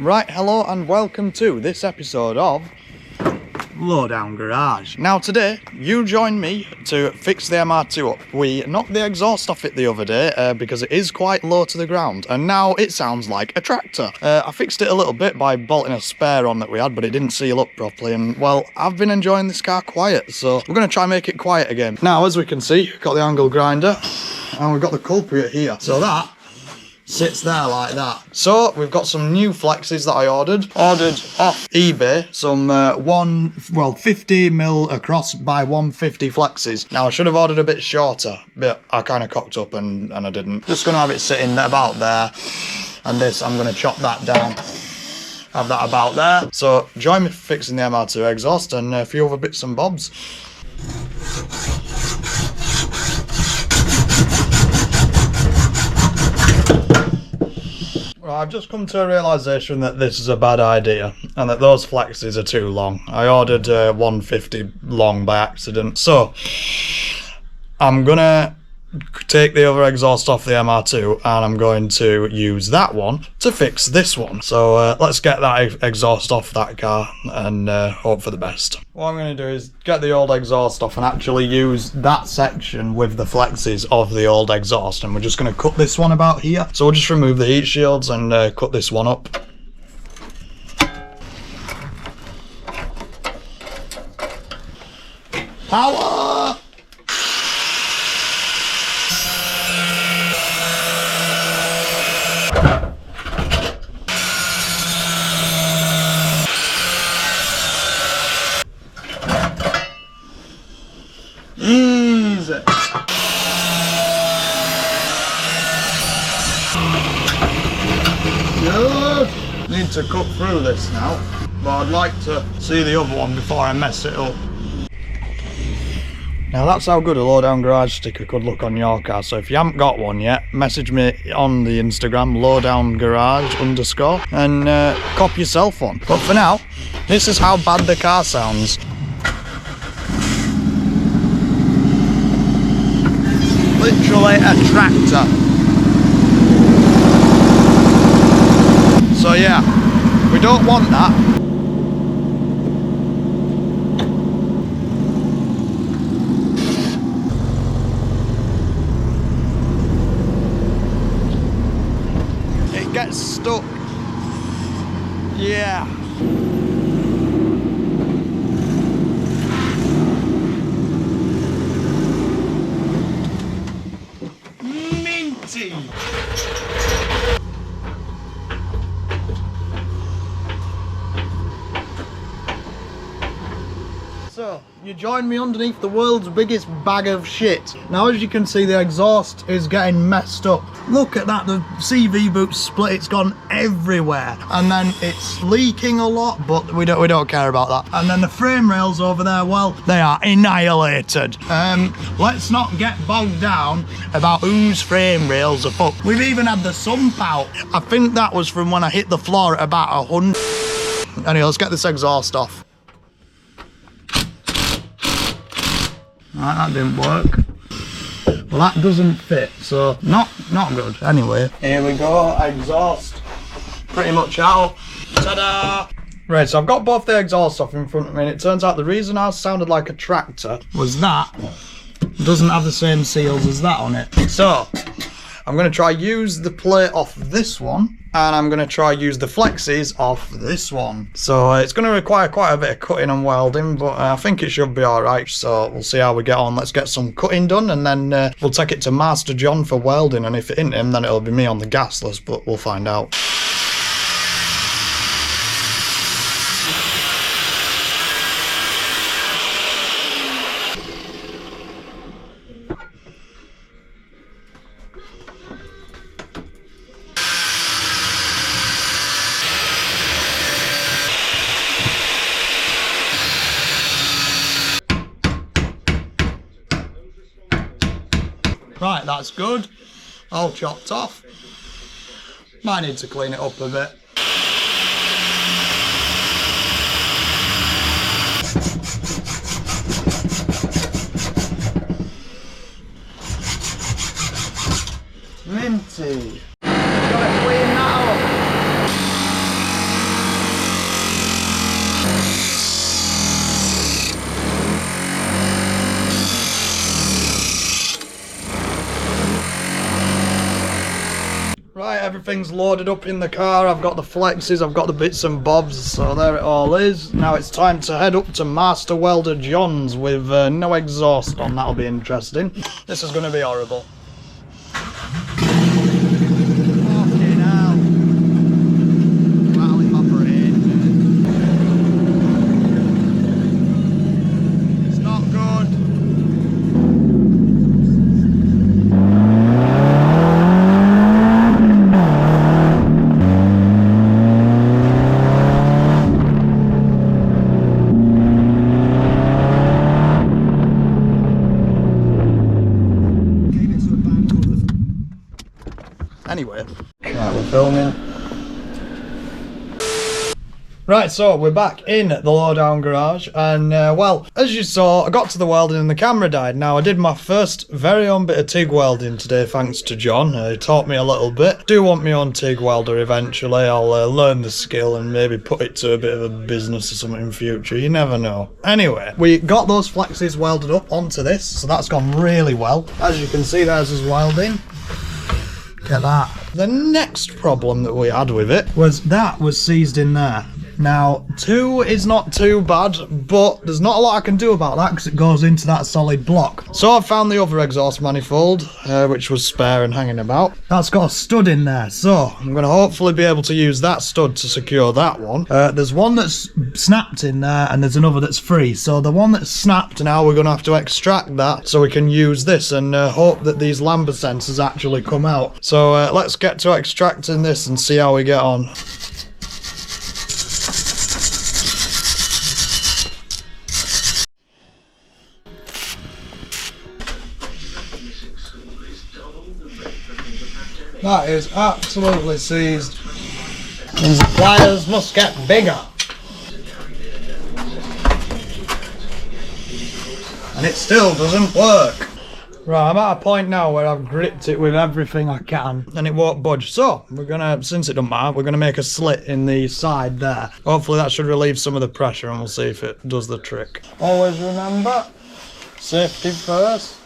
Right, hello and welcome to this episode of Lowdown Garage. Now today, you join me to fix the MR2 up. We knocked the exhaust off it the other day because it is quite low to the ground, and now it sounds like a tractor. I fixed it a little bit by bolting a spare on that we had, but it didn't seal up properly, and well, I've been enjoying this car quiet, so we're going to try and make it quiet again. Now, as we can see, we've got the angle grinder, and we've got the culprit here. So that sits there like that. So we've got some new flexes that I ordered off eBay, some 50mm across by 150 flexes. Now I should have ordered a bit shorter, but I kind of cocked up and I didn't. Just gonna have it sitting about there, and this I'm gonna chop that down, have that about there. So join me for fixing the MR2 exhaust and a few other bits and bobs. I've just come to a realisation that this is a bad idea and that those flexes are too long. I ordered 150 long by accident. So I'm gonna take the other exhaust off the MR2 and I'm going to use that one to fix this one. So let's get that exhaust off that car and hope for the best. What I'm going to do is get the old exhaust off and actually use that section with the flexes of the old exhaust, and we're just going to cut this one about here. So we'll just remove the heat shields and cut this one up. Power! Easy. Good. Need to cut through this now, but I'd like to see the other one before I mess it up. Now that's how good a Lowdown Garage sticker could look on your car. So if you haven't got one yet, message me on the Instagram, Lowdown Garage _ and cop yourself one. But for now, this is how bad the car sounds. Literally a tractor. So yeah, we don't want that. It gets stuck. Yeah. So, you join me underneath the world's biggest bag of shit. Now, as you can see, the exhaust is getting messed up. Look at that, the CV boot's split, it's gone everywhere. And then it's leaking a lot, but we don't care about that. And then the frame rails over there, well, they are annihilated. Let's not get bogged down about whose frame rails are fucked. We've even had the sump out. I think that was from when I hit the floor at about 100. Anyway, let's get this exhaust off. Right, that didn't work. Well, that doesn't fit, so not good. Anyway, here we go, exhaust pretty much out. Ta-da! Right, so I've got both the exhausts off in front of me, and it turns out the reason I sounded like a tractor was that it doesn't have the same seals as that on it. So I'm going to try use the plate off this one, and I'm going to try use the flexes off this one. So it's going to require quite a bit of cutting and welding, but I think it should be alright. So we'll see how we get on. Let's get some cutting done, and then we'll take it to Master John for welding, and if it ain't him, then it'll be me on the gas list, but we'll find out. Right, that's good. All chopped off. Might need to clean it up a bit. Minty. Got it clean now. Right, everything's loaded up in the car. I've got the flexes, I've got the bits and bobs, so there it all is. Now it's time to head up to Master Welder John's with no exhaust on. That'll be interesting. This is going to be horrible. Fucking hell. Rattling my brain. It's not good. Anyway, right, we're filming. Right, so we're back in the Lowdown Garage, and well, as you saw, I got to the welding and the camera died. Now, I did my first very own bit of TIG welding today, thanks to John. He taught me a little bit. Do want me on TIG welder eventually. I'll learn the skill and maybe put it to a bit of a business or something in future. You never know. Anyway, we got those flexes welded up onto this, so that's gone really well. As you can see, there's his welding. Look at that. The next problem that we had with it was that was seized in there. Now, 2 is not too bad, but there's not a lot I can do about that because it goes into that solid block. So I've found the other exhaust manifold, which was spare and hanging about. That's got a stud in there, so I'm going to hopefully be able to use that stud to secure that one. There's one that's snapped in there and there's another that's free. So the one that's snapped, now we're going to have to extract that so we can use this and hope that these lambda sensors actually come out. So let's get to extracting this and see how we get on. That is absolutely seized. Means the pliers must get bigger. And it still doesn't work. Right, I'm at a point now where I've gripped it with everything I can and it won't budge. So, we're gonna, since it doesn't matter, we're gonna make a slit in the side there. Hopefully that should relieve some of the pressure and we'll see if it does the trick. Always remember, safety first.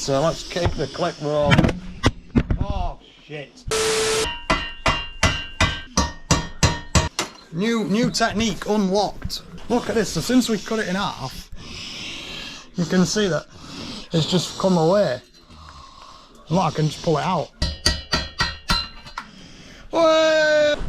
Let's keep the clip rolling. Oh shit! New technique unlocked. Look at this. So since we cut it in half, you can see that it's just come away. Look, I can just pull it out. Whee!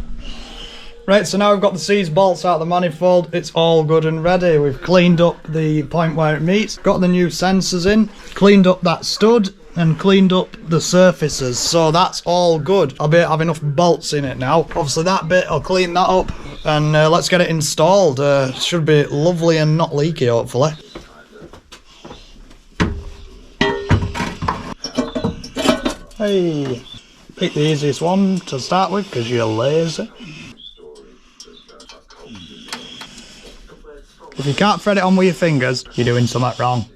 Right, so now we've got the seized bolts out of the manifold. It's all good and ready. We've cleaned up the point where it meets, got the new sensors in, cleaned up that stud, and cleaned up the surfaces. So that's all good. I'll have enough bolts in it now. Obviously that bit, I'll clean that up, and let's get it installed. Should be lovely and not leaky, hopefully. Hey, pick the easiest one to start with because you're lazy. If you can't thread it on with your fingers, you're doing something wrong.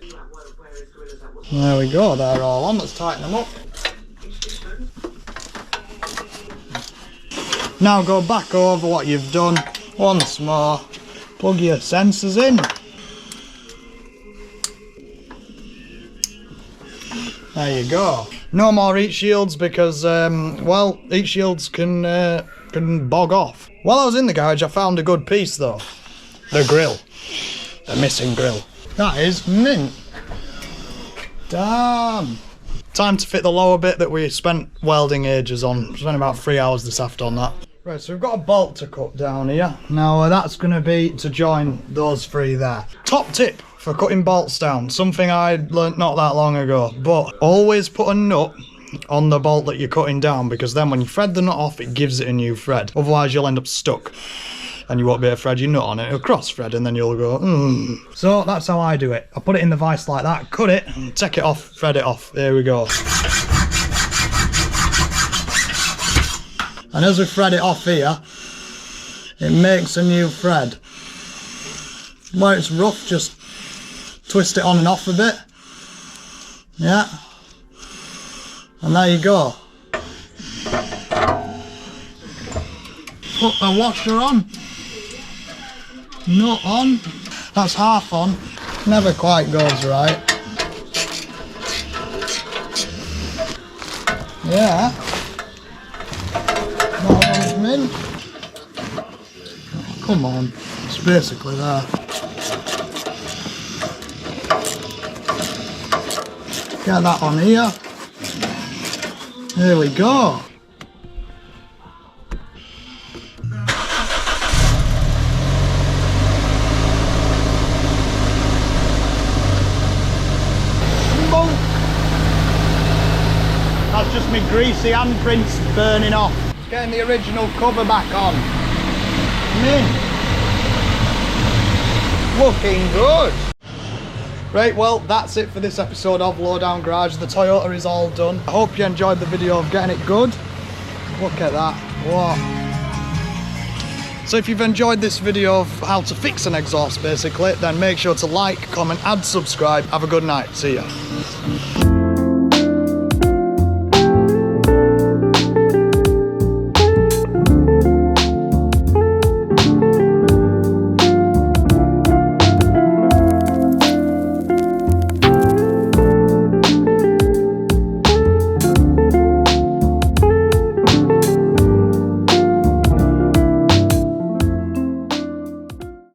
There we go, they're all on. Let's tighten them up. Now go back over what you've done once more. Plug your sensors in. There you go. No more heat shields because, well, heat shields can bog off. While I was in the garage, I found a good piece though. The grill. The missing grill. That is mint. Damn. Time to fit the lower bit that we spent welding ages on. Spent about 3 hours this afternoon on that. Right, so we've got a bolt to cut down here. Now that's going to be to join those 3 there. Top tip for cutting bolts down. Something I learnt not that long ago. But always put a nut on the bolt that you're cutting down, because then when you thread the nut off, it gives it a new thread. Otherwise you'll end up stuck. And you won't be able to thread your nut on it. It'll cross thread and then you'll go, So that's how I do it. I put it in the vise like that, cut it, take it off, thread it off. There we go. And as we thread it off here, it makes a new thread. Where it's rough, just twist it on and off a bit. Yeah. And there you go. Put the washer on. Nut on. That's half on. Never quite goes right. Yeah. That one's mint. Come on. It's basically there. Get that on here. There we go. That's just my greasy handprints burning off. Getting the original cover back on. Mint. Looking good. Right, well, that's it for this episode of Lowdown Garage. The Toyota is all done. I hope you enjoyed the video of getting it good. Look at that. What? So if you've enjoyed this video of how to fix an exhaust, basically, then make sure to like, comment, and subscribe. Have a good night. See ya.